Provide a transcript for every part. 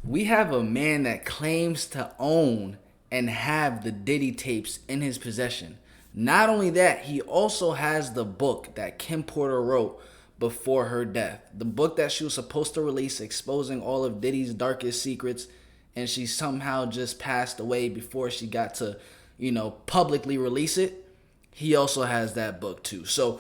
We have a man that claims to own and have the Diddy tapes in his possession. Not only that, he also has the book that Kim Porter wrote before her death. The book that she was supposed to release exposing all of Diddy's darkest secrets, and she somehow just passed away before she got to, publicly release it. He also has that book too. So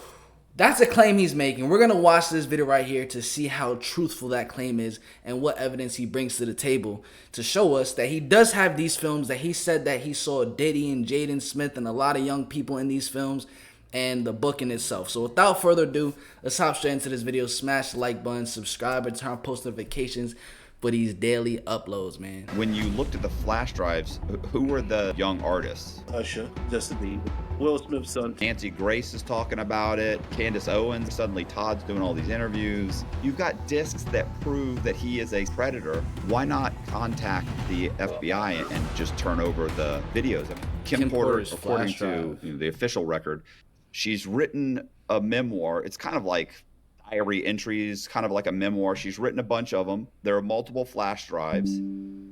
that's a claim he's making. We're going to watch this video right here to see how truthful that claim is and what evidence he brings to the table to show us that he does have these films, that he said that he saw Diddy and Jaden Smith and a lot of young people in these films, and the book in itself. So without further ado, let's hop straight into this video. Smash the like button, subscribe, and turn on post notifications for these daily uploads, man. When you looked at the flash drives, who were the young artists? Usher, Justin Bieber, Will Smith's son. Nancy Grace is talking about it. Candace Owens. Suddenly Todd's doing all these interviews. You've got discs that prove that he is a predator. Why not contact the FBI and just turn over the videos? Kim Porter, according to the official record, she's written a memoir. It's kind of like diary entries, kind of like a memoir. She's written a bunch of them. There are multiple flash drives.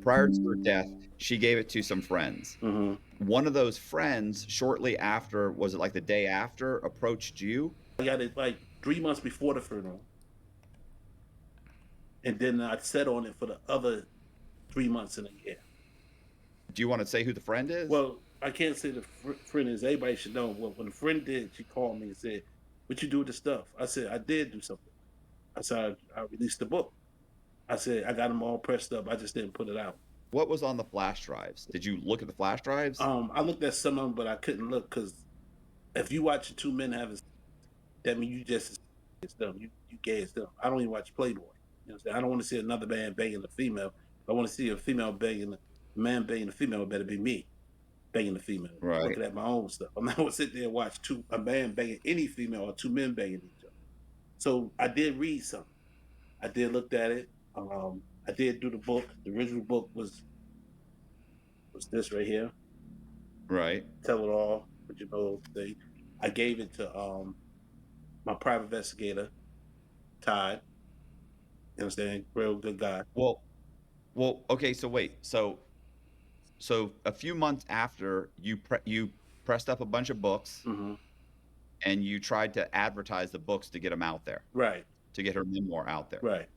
Prior to her death, she gave it to some friends. One of those friends, shortly after, was it like the day after, approached you? I got it like 3 months before the funeral. And then I sat on it for the other 3 months in a year. Do you want to say who the friend is? Well, I can't say the friend is. Everybody should know. Well, when the friend did, she called me and said, "What you do with the stuff?" I said, "I did do something." I said, I released the book. I said, "I got them all pressed up. I just didn't put it out." What was on the flash drives? Did you look at the flash drives? I looked at some of them, but I couldn't look because if you watch two men having, that means you just it's them. You gay as them. I don't even watch Playboy. You know what I'm saying? I don't want to see another man banging a female. If I want to see a female banging a man banging a female, it better be me banging the female. Right. Looking at my own stuff. I'm not gonna sit there and watch a man banging any female or two men banging each other. So I did read something. I did look at it. I did do the book. The original book was this right here. Right. Tell it all. But I gave it to my private investigator, Todd. You understand? Real good guy. Well, okay. So wait. So a few months after you pressed up a bunch of books, and you tried to advertise the books to get them out there. Right. To get her memoir out there. Right.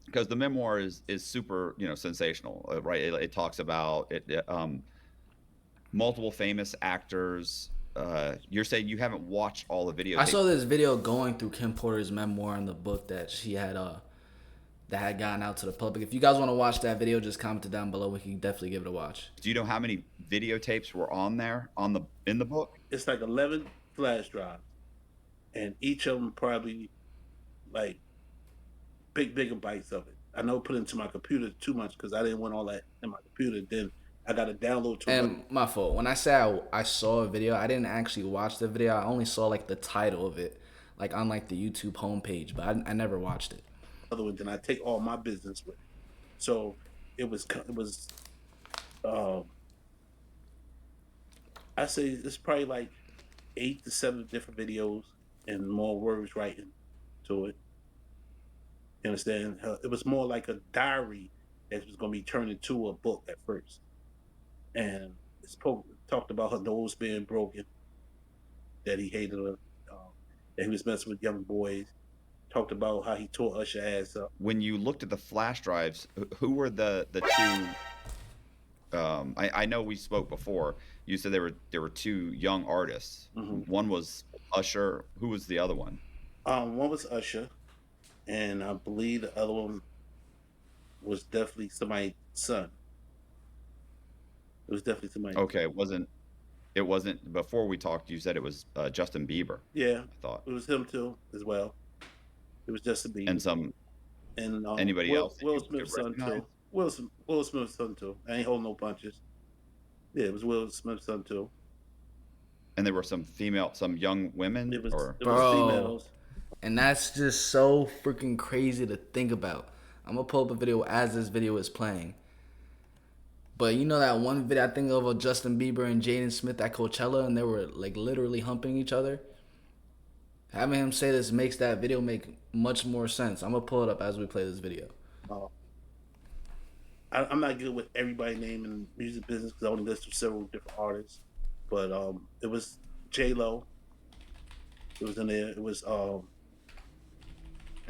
Because the memoir is super, sensational, right? It talks about it, multiple famous actors. You're saying you haven't watched all the videos. I saw this video going through Kim Porter's memoir and the book that she had that had gotten out to the public. If you guys want to watch that video, just comment it down below. We can definitely give it a watch. Do you know how many videotapes were on there in the book? It's like 11 flash drives, and each of them probably like big gigabytes of it. I know put into my computer too much because I didn't want all that in my computer. Then I got to download too much. And my fault. When I say I saw a video, I didn't actually watch the video. I only saw like the title of it, like on like the YouTube homepage, but I never watched it. Other one, then I take all my business with it. So it was I say it's probably like 8 to 7 different videos and more words writing to it. You understand? It was more like a diary that was going to be turned into a book at first. And it's talked about her nose being broken, that he hated her, that he was messing with young boys. Talked about how he tore Usher ass up. When you looked at the flash drives, who were the two? I know we spoke before. You said there were two young artists. One was Usher. Who was the other one? One was Usher, and I believe the other one was definitely somebody's son. It was definitely somebody. Okay, it wasn't before we talked. You said it was Justin Bieber. Yeah, I thought it was him too as well. It was Justin Bieber and anybody else. Will Smith's son too. Will Smith's son too. I ain't holding no punches. Yeah, it was Will Smith's son too. And there were some young women. It was Bro, females. And that's just so freaking crazy to think about. I'm gonna pull up a video as this video is playing. But you know that one video I think of Justin Bieber and Jaden Smith at Coachella, and they were like literally humping each other. Having him say this makes that video make much more sense. I'm gonna pull it up as we play this video. I'm not good with everybody name in the music business because I only listen to several different artists. But it was J Lo. It was in there. It was the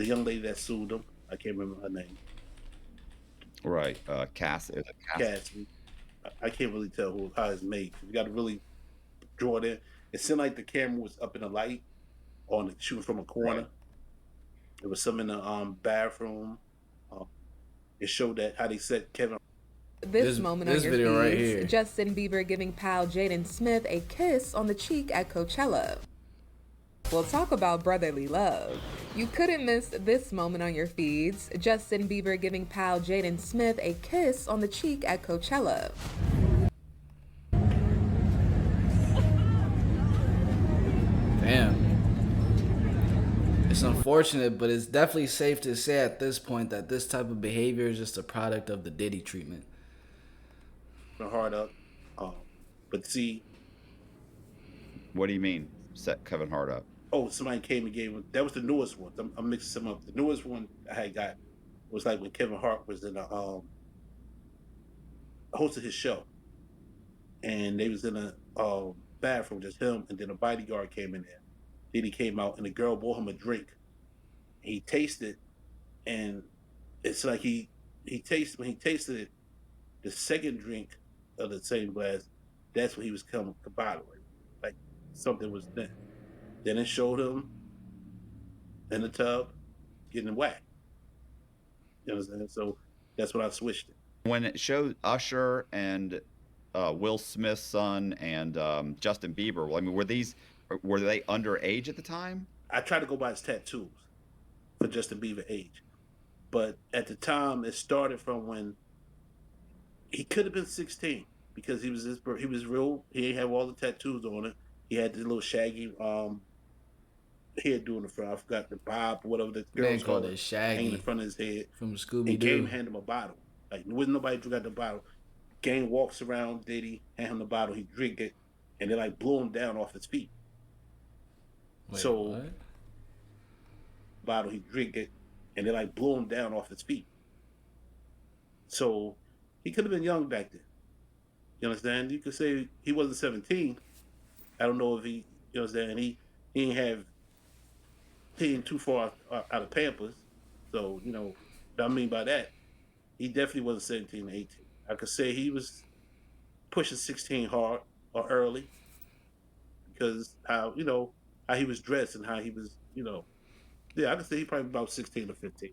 young lady that sued him. I can't remember her name. Right. Cass is it Cass? Cassidy. I can't really tell how it's made. You got to really draw it in. It seemed like the camera was up in the light on it, shooting from a Right. corner. There was some in the bathroom. Um, it showed that how they set Kevin. This moment on This your video right feeds, here. Justin Bieber giving pal Jaden Smith a kiss on the cheek at Coachella. We'll talk about brotherly love. You couldn't miss this moment on your feeds, Justin Bieber giving pal Jaden Smith a kiss on the cheek at Coachella. Damn. It's unfortunate, but it's definitely safe to say at this point that this type of behavior is just a product of the Diddy treatment. Hard up. But see, What do you mean? Set Kevin Hart up. oh, somebody came and gave him. That was the newest one. I'm mixing some up. The newest one I had got was like when Kevin Hart was in the hosted his show, and they was in a bathroom, just him, and then a bodyguard came in there. Then he came out, and the girl bought him a drink. He tasted, and it's like when he tasted it, the second drink of the same glass, that's when he was coming kabottle. Like something was done. Then it showed him in the tub getting whacked. You know what I'm saying? So that's when I switched it. When it showed Usher and Will Smith's son and Justin Bieber, well, I mean, were they underage at the time? I tried to go by his tattoos for Justin Bieber age, but at the time it started from when he could have been 16 because he was real. He ain't have all the tattoos on it. He had the little shaggy head doing the front. I forgot the bob, whatever the Man girls called call it it, Shaggy hanging in front of his head. from And Scooby Game Doo. handed him a bottle. Like there wasn't nobody drink out the bottle. Game walks around Diddy, hand him the bottle, he drink it, and they like blew him down off his feet. Wait, So what? bottle, he drink it, and they like blew him down off his feet. So he could have been young back then. You understand? You could say he wasn't 17. I don't know if you understand, he ain't have, he ain't too far out of Pampers. So, what I mean by that, he definitely wasn't 17 or 18. I could say he was pushing 16 hard or early because how he was dressed and how he was, yeah, I could say he probably about 16 or 15.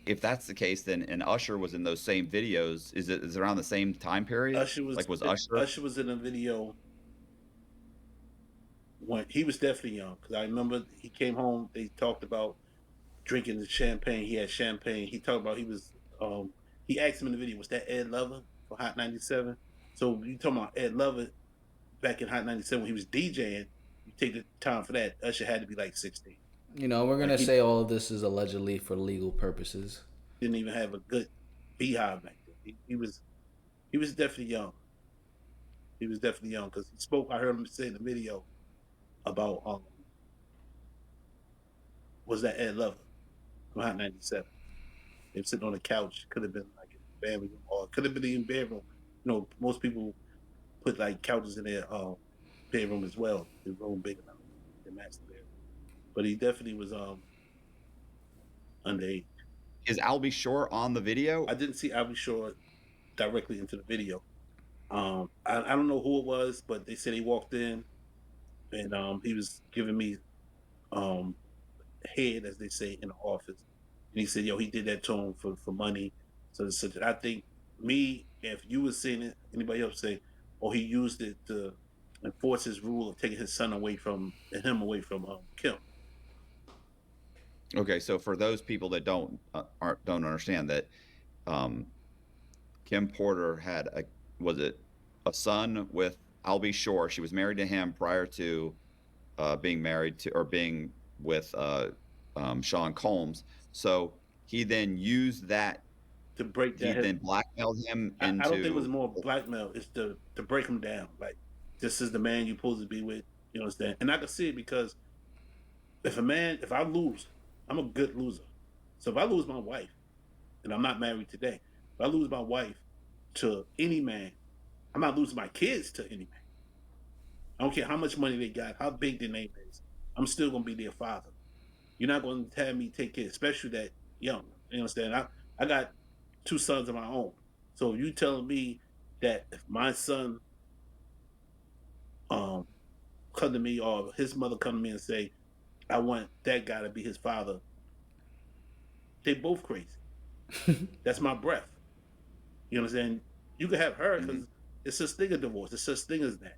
If that's the case, then and Usher was in those same videos, is it around the same time period? Usher was Like, was Usher? Usher was in a video when he was definitely young because I remember he came home. They talked about drinking the champagne. He had champagne. He talked about he asked him in the video, was that Ed Lover for Hot 97? So you talking about Ed Lover back in Hot 97 when he was DJing, you take the time for that, Usher had to be like 16. We're Like gonna he say all of this is allegedly for legal purposes. didn't even have a good beehive back then. He was definitely young. He was definitely young because he spoke. I heard him say in the video about was that Ed Lover from Hot 97. They were sitting on the couch. Could have been like in the bedroom, or could have been in the bedroom. Most people put like couches in their bedroom as well. The room big enough, the master bedroom. But he definitely was underage. Is Albie Shore on the video? I didn't see Albie Shore directly into the video. I don't know who it was, but they said he walked in and he was giving me um, head, as they say, in the office. And he said, "Yo, he did that to him for money." So I think me, if you was seeing it, anybody else say, "Oh, he used it to enforce his rule of taking his son away from Kim." Okay, so for those people that don't understand that, um, Kim Porter had was it a son with Albie Shore? She was married to him prior to being married to or being with Sean Combs. So he then used that. To break He that. then blackmailed him I don't think it was into. more blackmail. It's to break him down. Like this is the man you're supposed to be with. You understand? And I can see it because if I lose, I'm a good loser. So if I lose my wife, and I'm not married today, If I lose my wife to any man, I'm not losing my kids to any man. I don't care how much money they got, how big their name is. I'm still gonna be their father. You're not gonna have me take care, especially that young. You understand? I got two sons of my own. So you telling me that if my son um come to me or his mother come to me and say, I want that guy to be his father, they both crazy. That's my breath. You understand? You can have her Mhm. because it's such thing as divorce. It's such thing as that.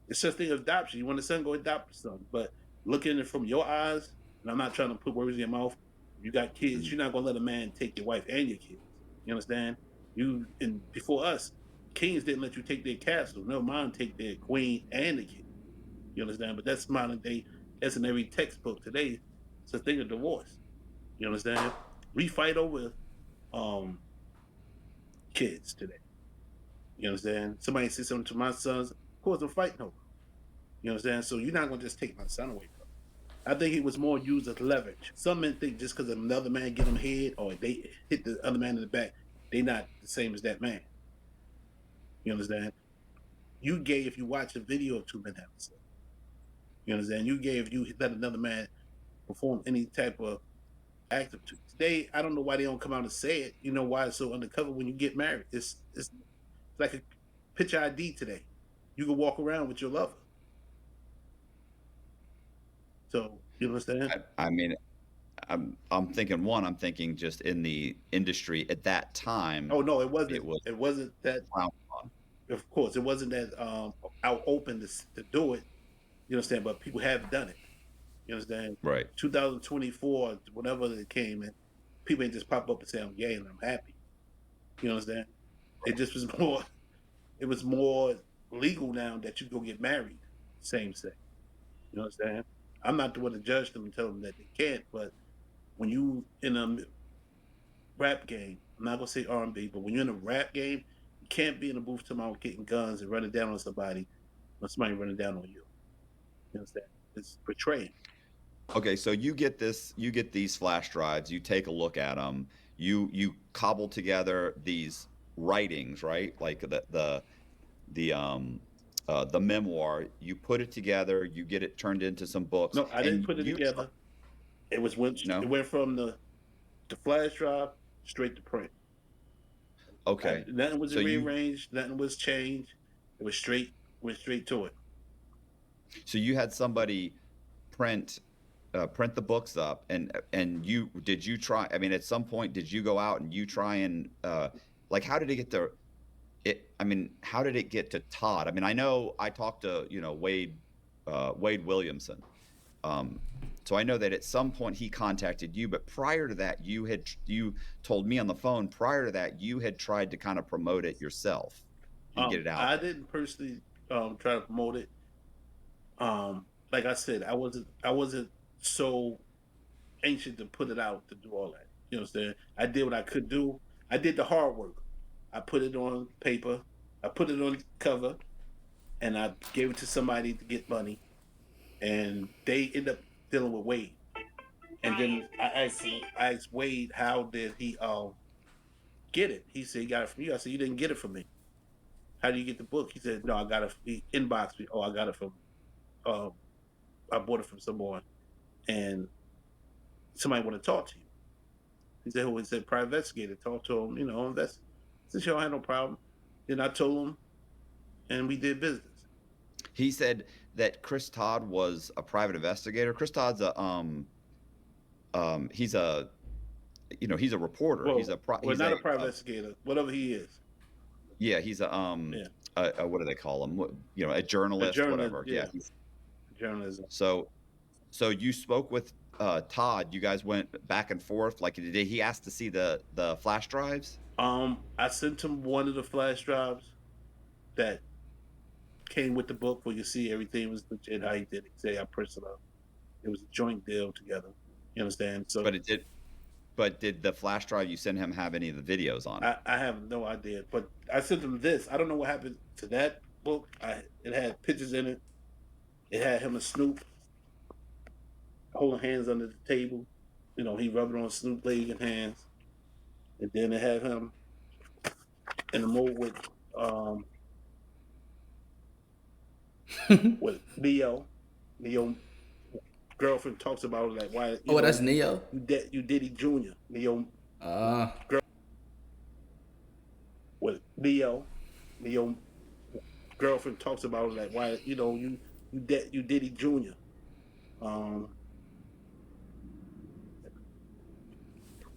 It's such thing as adoption. You want a son, go adopt a son. But looking at it from your eyes, and I'm not trying to put words in your mouth. You got kids. Mhm. You're not gonna let a man take your wife and your kids. You understand? You and before us, kings didn't let you take their castle. No, mine take their queen and the kid. You understand? But that's modern day. That's in every textbook today. It's a thing of divorce. You understand? We fight over um kids today. You understand? Somebody says something to my sons, of course I'm fighting over. You understand? So you're not gonna just take my son away from me. I think he was more used as leverage. Some men think just because another man get them head or they hit the other man in the back, they not the same as that man. You understand? You gay if you watch a video of two men having sex. You understand? You gay if you let another man perform any type of act of today. I don't know why they don't come out and say it. You know why it's so undercover when you get married. It's like a picture ID today. You can walk around with your lover. So you understand? I mean, I'm thinking one. I'm thinking just in the industry at that time, Oh no, it it wasn't. was It wasn't that. frowned on. Of course, it wasn't that out open to do it. You understand? But people have done it. You understand? Right. 2024, whenever it came, and people ain't just pop up and say I'm gay and I'm happy. You understand? It just was more. It was more legal now that you go get married, same sex. You understand? I'm not the one to judge them and tell them that they can't, but when you in a rap game, I'm not gonna say R&B, but when you're in a rap game, you can't be in a booth tomorrow getting guns and running down on somebody when somebody running down on you. You understand? It's betraying. Okay, so you get these flash drives, you take a look at them, you cobble together these writings, right? Like the memoir, you put it together, you get it turned into some books, No, I didn't and put it together. It no? went from the flash drive straight to print. Okay. Nothing was So you rearranged, nothing was changed. It was straight went straight to it. so you had somebody print print the books up, and you try, I mean, at some point did you go out and you try and like how did it get to it, I mean, how did it get to Todd? I mean, I know I talked to, Wade Williamson. Um, so I know that at some point he contacted you, but prior to that, you told me on the phone, prior to that, you had tried to kind of promote it yourself and get it out I there. didn't personally try to promote it. Like I said, I wasn't so anxious to put it out to do all that. You know what I'm saying? I did what I could do. I did the hard work. I put it on paper. I put it on cover, and I gave it to somebody to get money, and they end up dealing with Wade. And then I asked Wade, how did he get it? He said he got it from you. I said you didn't get it from me. How do you get the book? He said no, I got it. He inboxed me. Oh, I got it from. Um, I bought it from someone, and somebody want to talk to you. He said, "Who?" He said, "Private investigator." Talk to him. Invest. Since you don't have no problem, then I told him, and we did business. He said that Chris Todd was a private investigator. Chris Todd's he's a, he's a reporter. He's Well, we're not a private investigator. Whatever he is. yeah, he's Yeah, what do they call him? A a journalist, journalist. whatever. Yeah. Yeah, journalism. So So you spoke with Todd. You guys went back and forth. Like, did he ask to see the flash drives? I sent him one of the flash drives that came with the book, where you see everything was legit. How he did it. Say I pressed it up. It was a joint deal together. You understand? So But it did. But did the flash drive you sent him have any of the videos on it? I have no idea. But I sent him this. I don't know what happened to that book. It had pictures in it. It had him and Snoop holding hands under the table. He rubbing on Snoop leg and hands. And then it had him in the mode with Leo. Leo girlfriend talks about it, like why Oh, that's Neo. you Diddy Jr. Leo Uh, with Leo. Leo girlfriend talks about it, like why you Diddy Jr. Um,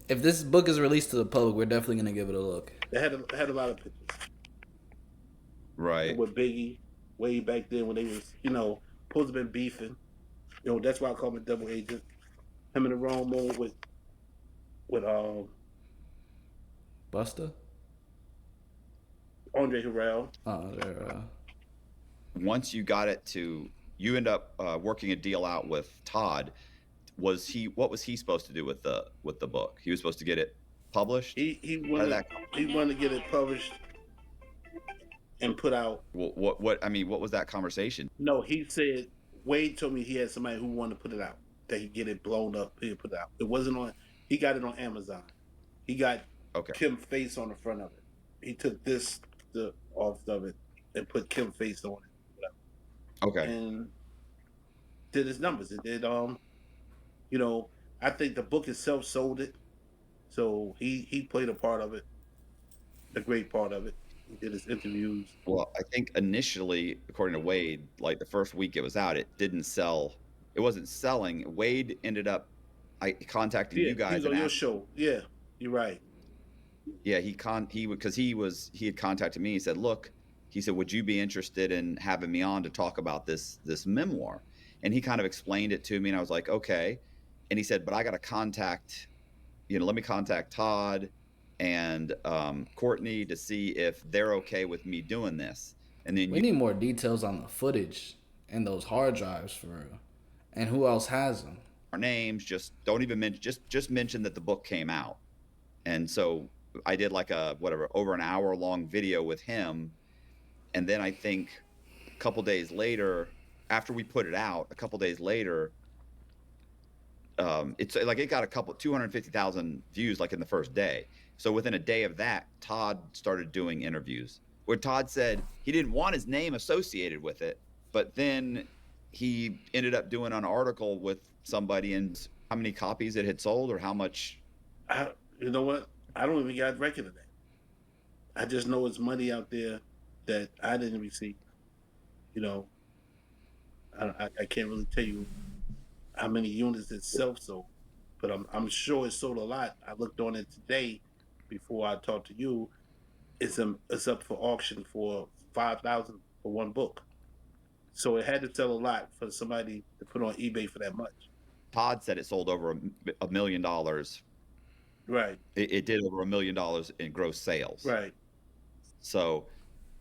if this book is released to the public, we're definitely gonna give it a look. they had a lot of pictures. Right. And with Biggie way back then when they was supposed to been beefing. That's why I call him a double agent. Him in the wrong mode with Buster. Andre Harrell. Oh, there. Once you got it to, you end up working a deal out with Todd. What was he supposed to do with the book? He was supposed to get it published. He wanted to get it published and put out. What was that conversation? No, he said Wade told me he had somebody who wanted to put it out, that he'd get it blown up, he'd put it out. It wasn't on. He got it on Amazon. He got Kim face on the front of it. He took the off of it and put Kim face on it. Okay. And did his numbers. It did. I think the book itself sold it, so he played a part of it, a great part of it. He did his interviews. Well, I think initially, according to Wade, like the first week it was out, it didn't sell. It wasn't selling. Wade ended up contacting you guys. He was on your show. Yeah, you're right. Yeah, he had contacted me. He said, "Look," he said, "would you be interested in having me on to talk about this memoir?" And he kind of explained it to me, and I was like, "Okay." And he said, "But I got to contact, let me contact Todd and Courtney to see if they're okay with me doing this." And then we need more details on the footage and those hard drives for real, and who else has them. Our names, just don't even mention. Just mention that the book came out. And so I did like over an hour long video with him, and then I think a couple days later, after we put it out, it's like it got 250,000 views like in the first day. So within a day of that, Todd started doing interviews where Todd said he didn't want his name associated with it, but then he ended up doing an article with somebody and how many copies it had sold or how much. You know what? I don't even got record of that. I just know it's money out there that I didn't receive. I can't really tell you how many units itself sold, but I'm sure it sold a lot. I looked on it today before I talked to you. It's up for auction for $5,000 for one book. So it had to sell a lot for somebody to put on eBay for that much. Todd said it sold over $1 million. Right. It did over $1 million in gross sales. Right. So,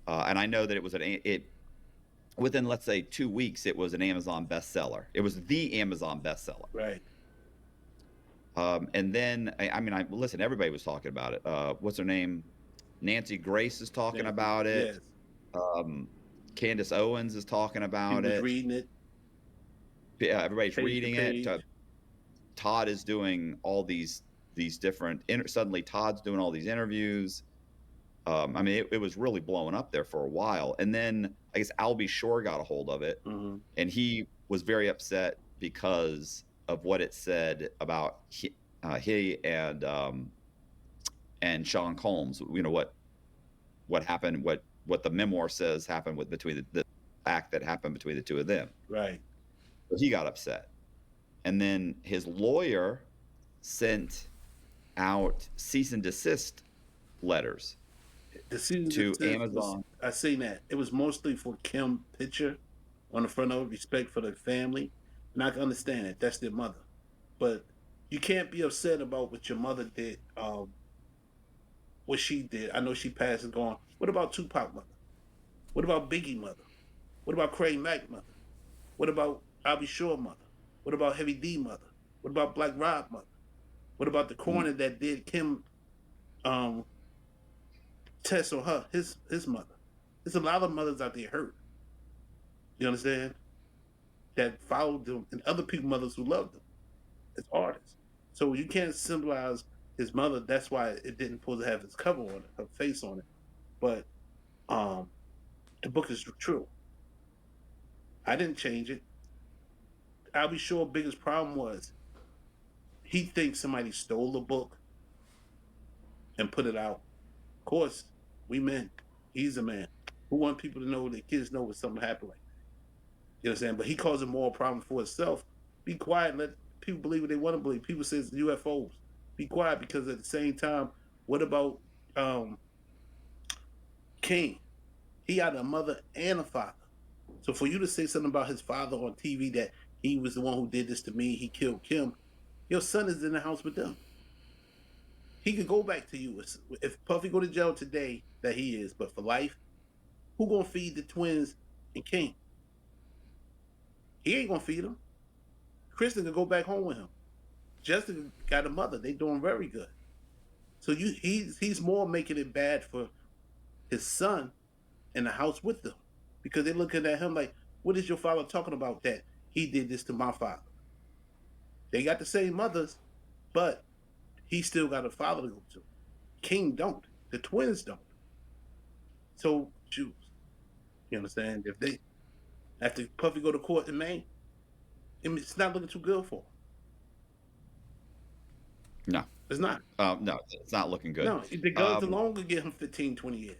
and I know that it was within, let's say, 2 weeks, it was an Amazon bestseller. It was the Amazon bestseller. Right. And then, listen, everybody was talking about it. What's her name? Nancy Grace is talking about it. Yes. Candace Owens is talking about it. Reading it. Yeah, everybody's reading it. Todd is doing all these different. Suddenly, Todd's doing all these interviews. It was really blowing up there for a while, and then I guess Albie Shore got a hold of it, mm-hmm. and he was very upset because of what it said about he and Sean Combs. What happened? What the memoir says happened between the act that happened between the two of them. Right. So he got upset, and then his lawyer sent out cease and desist letters to Amazon. I seen that. It was mostly for Kim picture on the front of it, respect for the family. And I can understand it. That's their mother. But you can't be upset about what your mother did, what she did. I know she passed and gone. What about Tupac mother? What about Biggie mother? What about Craig Mack mother? What about Albie Shore mother? What about Heavy D mother? What about Black Rob mother? What about the coroner that did Kim test on her, his mother? There's a lot of mothers out there hurt. You understand? That followed them and other people's mothers who loved them as artists. So you can't symbolize his mother. That's why it didn't supposed to have his cover on it, her face on it. But the book is true. I didn't change it. I'll be sure biggest problem was he thinks somebody stole the book and put it out. Of course, we men. He's a man. Who want people to know that kids know when something happened like that? You know what I'm saying? But he causing more problem for himself. Be quiet. Let people believe what they want to believe. People say it's UFOs. Be quiet because at the same time, what about um, King? He had a mother and a father. So for you to say something about his father on TV that he was the one who did this to me, he killed Kim, your son is in the house with them. He could go back to you if Puffy go to jail today. That he is, but for life, who gonna feed the twins and King? He ain't gonna feed them. Kristen can go back home with him. Jessica got a mother. They doing very good. So he's more making it bad for his son in the house with them because they're looking at him like, what is your father talking about that he did this to my father? They got the same mothers, but he still got a father to go to. King don't. The twins don't. So choose. You understand? If they after Puffy go to court in May, it's not looking too good for him. No, It's not. no, it's not looking good. No, the guns alone could get him 15, 20 years.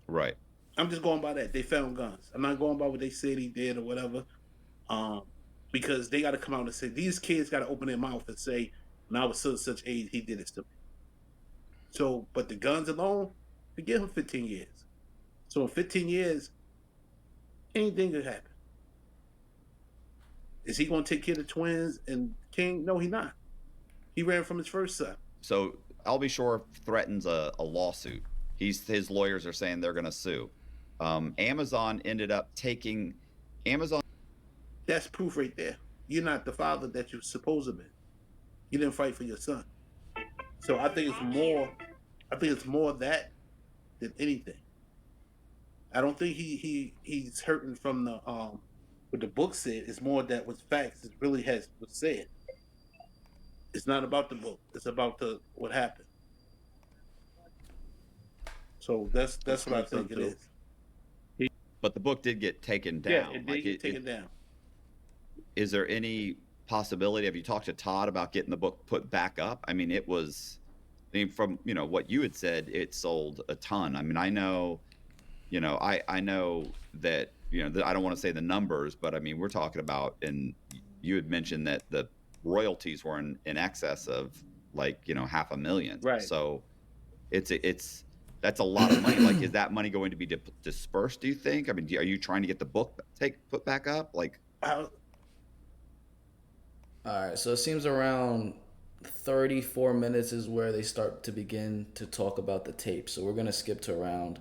Right. I'm just going by that. They found guns. I'm not going by what they said he did or whatever. Because they got to come out and say, these kids got to open their mouth and say, when I was such age, he did this to me. So, but the guns alone, they give him 15 years. So in 15 years, anything could happen. Is he going to take care of the twins and King? No, he's not. He ran from his first son. So I'll be sure threatens a lawsuit. His lawyers are saying they're going to sue. Amazon ended up taking Amazon. That's proof right there. You're not the father that you're supposed to be. You didn't fight for your son. So I think it's more. I think it's more that than anything. I don't think he's hurting from the what the book said. It's more that was facts. It really was said. It's not about the book. It's about what happened. So that's what I think it is. But the book did get taken down. Yeah, it did get taken down. Is there any possibility? Have you talked to Todd about getting the book put back up? I mean, from what you had said, it sold a ton. I mean, I know that I don't want to say the numbers, but I mean, we're talking about, and you had mentioned that the royalties were in excess of like $500,000. Right. So that's a lot of money. Like, is that money going to be dispersed, do you think? I mean, are you trying to get the book put back up? Like, all right, so it seems around 34 minutes is where they start to begin to talk about the tape. So we're going to skip to around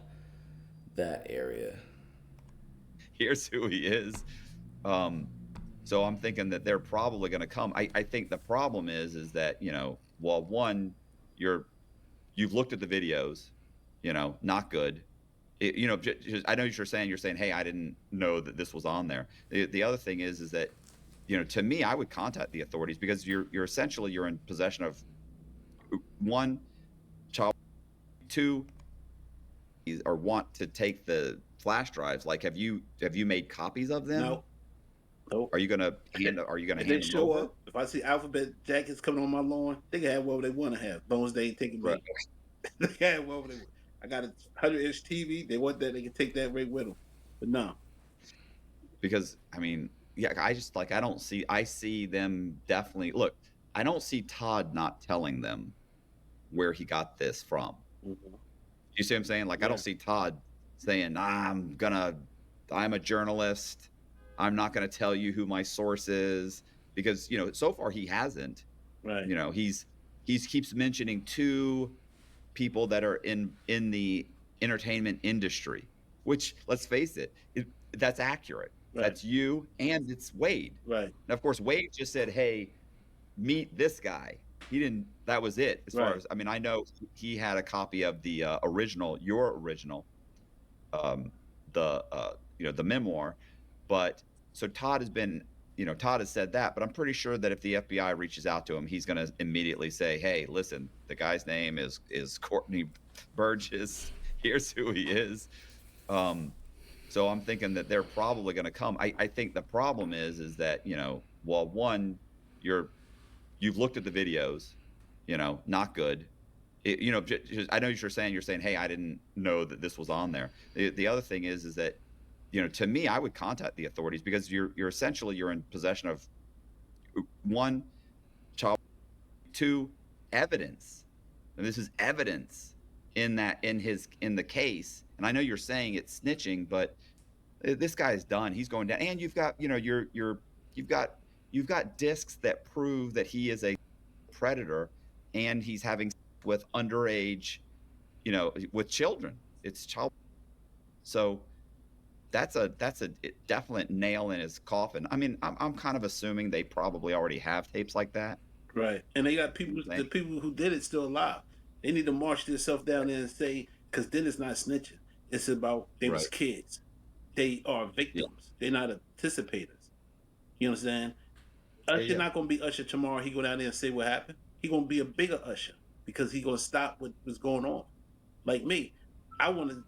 that area. Here's who he is. So I'm thinking that they're probably going to come. I think the problem is that, well, one, you've looked at the videos, not good. I know you're saying, hey, I didn't know that this was on there. The other thing is that, to me, I would contact the authorities because you're essentially in possession of one, child, two, or want to take the flash drives. Like, have you made copies of them? No. Nope. Are you gonna hand them over? Up, if I see alphabet jackets coming on my lawn, they can have whatever they want to have. As long as they ain't taking me. They can have whatever they want. I got a 100-inch TV. They want that, they can take that right with them. But no. Because I mean, yeah, I see them definitely. Look, I don't see Todd not telling them where he got this from. Mm-hmm. You see what I'm saying? Like, yeah. I don't see Todd saying, I'm a journalist. I'm not going to tell you who my source is, because, so far he hasn't. Right. He keeps mentioning two people that are in the entertainment industry, which, let's face it, that's accurate. Right. That's you, and it's Wade. Right. And of course, Wade just said, hey, meet this guy. He didn't, that was it. As far as, I mean, I know he had a copy of the your original, the memoir, but so Todd has said that, but I'm pretty sure that if the FBI reaches out to him, he's going to immediately say, hey, listen, the guy's name is Courtney Burgess. here's who he is. So I'm thinking that they're probably going to come. I think the problem is that, well, one, you've looked at the videos, not good. I know you're saying, hey, I didn't know that this was on there. The other thing is that, to me, I would contact the authorities, because you're essentially, you're in possession of, one, child, two, evidence. And this is evidence in the case. And I know you're saying it's snitching, but this guy's done. He's going down. And you've got, you've got discs that prove that he is a predator, and he's having with underage, with children. It's child. So that's a definite nail in his coffin. I mean, I'm kind of assuming they probably already have tapes like that. Right. And they got people, the people who did it still alive. They need to march themselves down there and say, because then it's not snitching. It's about they was kids. They are victims. They're not anticipators. You understand? Usher not gonna be Usher tomorrow. He go down there and say what happened. He gonna be a bigger Usher, because he gonna stop what was going on. Like me, I want to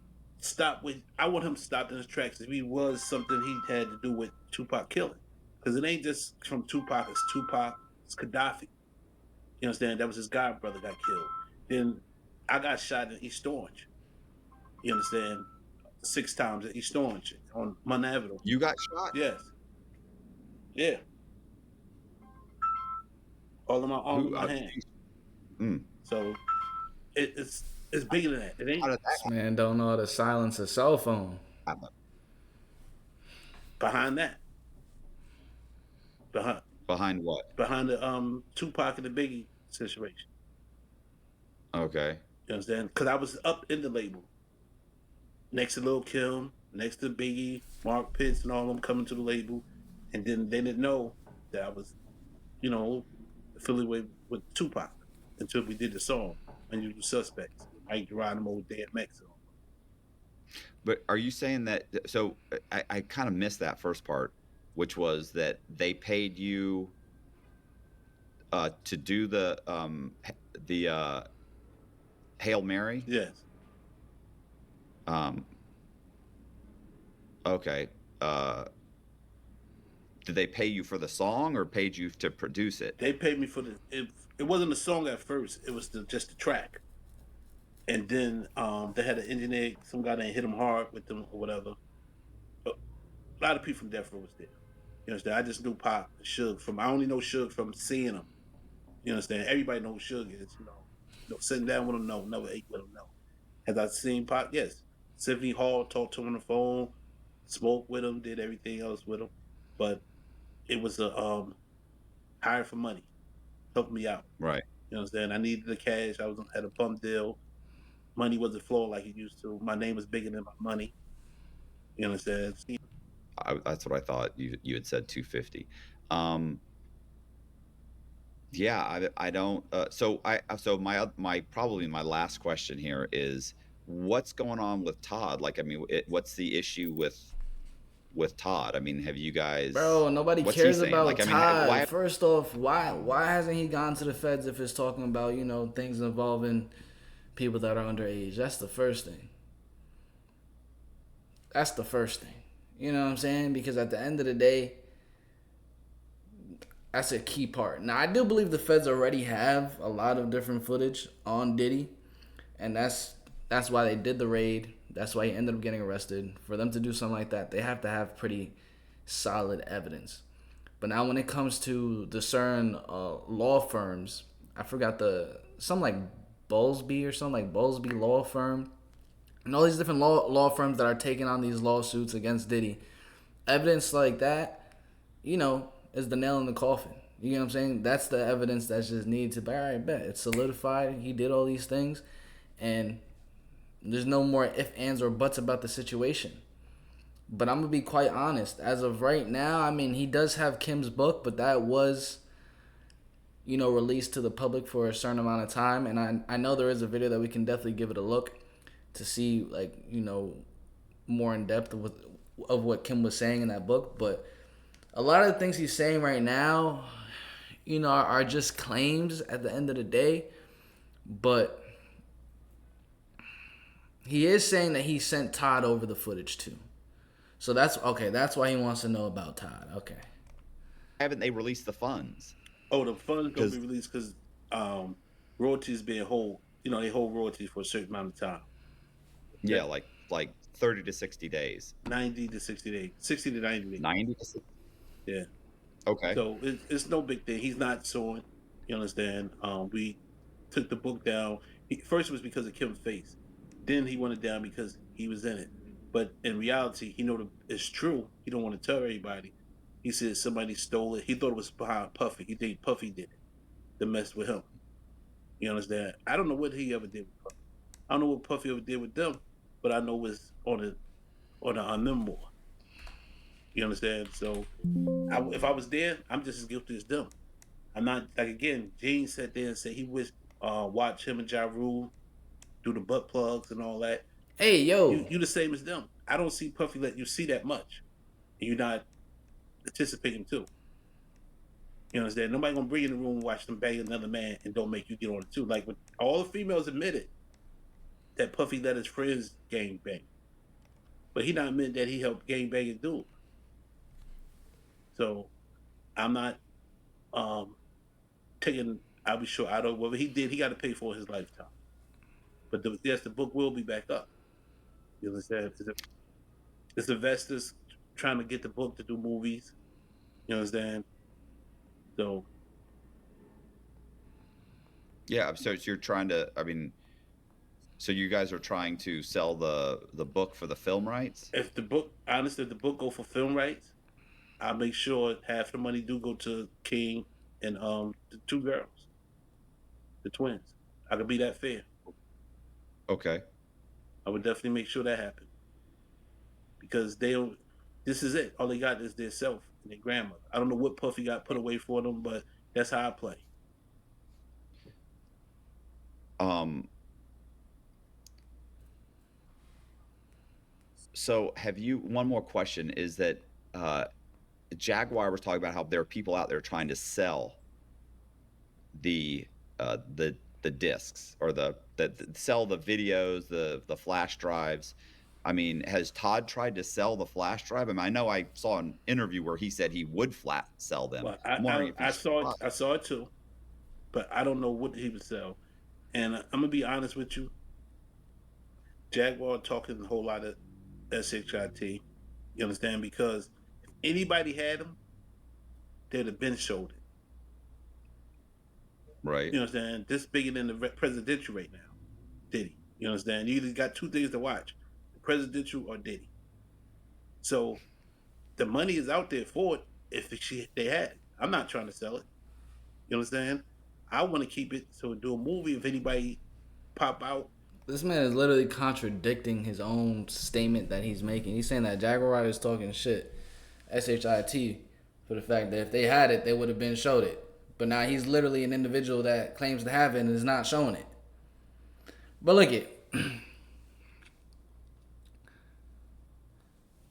I want him stopped in his tracks if he was something he had to do with Tupac killing, because it ain't just from Tupac. It's Tupac. It's Gaddafi. You understand? That was his god brother got killed. Then I got shot in East Orange. You understand? 6 times at East Orange on Munn Avenue. You got shot? Yes. Yeah. All in my arm and my hand. So it's bigger than that. It ain't. This man don't know how to silence a cell phone. Behind that. Behind what? Behind the Tupac and the Biggie situation. Okay. You understand? Because I was up in the label, next to Lil Kim, next to Biggie, Mark Pitts, and all of them coming to the label, and then they didn't know that I was, affiliated with Tupac until we did the song "Unusual Suspects." Mike Geronimo, DMX. But are you saying that? So I kind of missed that first part, which was that they paid you to do the Hail Mary? Yes. Okay. Did they pay you for the song, or paid you to produce it? They paid me for it wasn't a song at first. It was just the track. And then they had an engineer, some guy that hit them hard with them or whatever. But a lot of people from Death Row was there. You understand? I just knew Pop and Suge I only know Suge from seeing him. You understand? Everybody knows who Suge is, sitting down with him, no. Never ate with him, no. Has I seen Pop? Yes. Symphony Hall, talked to him on the phone, smoked with him, did everything else with him. But it was a hired for money. Helped me out. Right. You understand? I needed the cash. I had a bum deal. Money wasn't flowing like it used to. My name was bigger than my money. You understand? That's what I thought. You had said 250. Yeah, I don't. So my probably my last question here is, what's going on with Todd? Like, I mean, what's the issue with Todd? I mean, have you guys? Bro, nobody cares about like, Todd. I mean, first off, why hasn't he gone to the feds if it's talking about things involving people that are underage? That's the first thing. You know what I'm saying? Because at the end of the day, that's a key part. Now, I do believe the feds already have a lot of different footage on Diddy, and that's why they did the raid. That's why he ended up getting arrested. For them to do something like that, they have to have pretty solid evidence. But now when it comes to discern law firms, I forgot something like Bowlesby or something like Bowlesby Law Firm, and all these different law firms that are taking on these lawsuits against Diddy. Evidence like that, is the nail in the coffin. You know what I'm saying? That's the evidence that just needs to be, all right, bet. It's solidified. He did all these things. And there's no more ifs, ands, or buts about the situation. But I'm going to be quite honest. As of right now, I mean, he does have Kim's book, but that was, released to the public for a certain amount of time. And I know there is a video that we can definitely give it a look to see, more in depth of what Kim was saying in that book. But a lot of the things he's saying right now, are just claims at the end of the day. But He is saying that he sent Todd over the footage too. So that's okay. That's why he wants to know about Todd. Okay. Haven't they released the funds? Oh, the funds gonna be Because released because royalties being hold. You know, they hold royalties for a certain amount of time. yeah, like 30 to 60 days. 90 to 60 days. 60 to 90 days. 90 to 60. Yeah. Okay. So it's no big thing. He's not suing. You understand? We took the book down. First it was because of Kim's face. Then he went it down because he was in it. But in reality, he know it's true. He don't want to tell everybody. He said somebody stole it. He thought it was behind Puffy. He think Puffy did it to mess with him. You understand? I don't know what he ever did with Puffy. I don't know what Puffy ever did with them, but I know it's on them more. You understand? So if I was there, I'm just as guilty as them. I'm not like again. Gene sat there and said he wished watch him and Ja Rule do the butt plugs and all that. Hey, yo. You the same as them. I don't see Puffy let you see that much, and you're not anticipating too. You understand? Nobody gonna bring you in the room and watch them bang another man and don't make you get on it too. Like when all the females admitted that Puffy let his friends gang bang, but he not admitting that he helped gang bang a dude. So I'm not taking. I'll be sure. I don't. Whatever he did, he got to pay for his lifetime. But yes, the book will be back up. You understand? It's investors trying to get the book to do movies. You understand? So Yeah, so you're trying to, I mean, so you guys are trying to sell the book for the film rights? if the book, honestly, if the book go for film rights, I'll make sure half the money do go to King and the two girls, the twins. I could be that fair. Okay. I would definitely make sure that happens because they don't. This is it. All they got is their self and their grandmother. I don't know what Puffy got put away for them, but that's how I play. Um, so have you, one more question is that Jaguar was talking about how there are people out there trying to sell the discs or sell the videos, the flash drives. I mean, has Todd tried to sell the flash drive? I mean, I know I saw an interview where he said he would flat sell them. Well, I'm wondering if he's I saw it too, but I don't know what he would sell. And I'm gonna be honest with you, Jaguar talking a whole lot of SHIT. You understand? Because if anybody had him, they'd have been showed it. right. You understand? This bigger than the presidential right now. Diddy. You understand? You either got two things to watch: the presidential or Diddy. So the money is out there for it if they had it. I'm not trying to sell it. You understand? I want to keep it so do a movie if anybody pop out. This man is literally contradicting his own statement that he's making. He's saying that Jaguar is talking shit, SHIT, for the fact that if they had it, they would have been showed it. But now he's literally an individual that claims to have it and is not showing it. But look it.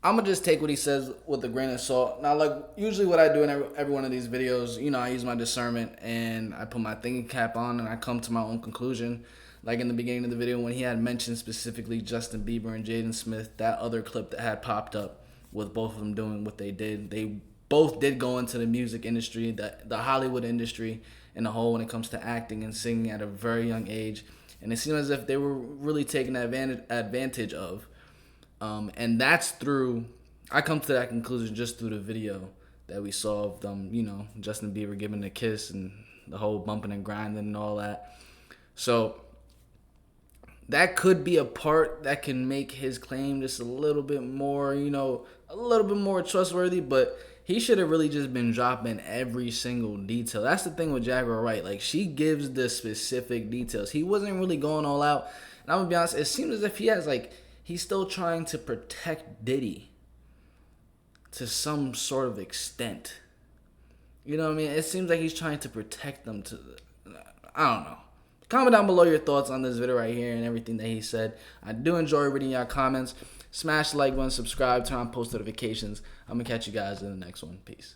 I'm going to just take what he says with a grain of salt. Now, like, usually what I do in every one of these videos, you know, I use my discernment and I put my thinking cap on and I come to my own conclusion. Like in the beginning of the video when he had mentioned specifically Justin Bieber and Jaden Smith, that other clip that had popped up with both of them doing what they did. They both did go into the music industry, the Hollywood industry in the whole when it comes to acting and singing at a very young age. And it seemed as if they were really taken advantage of. And that's through, I come to that conclusion just through the video that we saw of them, you know, Justin Bieber giving a kiss and the whole bumping and grinding and all that. So that could be a part that can make his claim just a little bit more, you know, a little bit more trustworthy, but he should have really just been dropping every single detail. That's the thing with Jaguar Wright. Like, she gives the specific details. He wasn't really going all out. And I'm going to be honest, it seems as if he has, like, he's still trying to protect Diddy to some sort of extent. You know what I mean? It seems like he's trying to protect them to, I don't know. Comment down below your thoughts on this video right here and everything that he said. I do enjoy reading your comments. Smash the like button, subscribe, turn on post notifications. I'm going to catch you guys in the next one. Peace.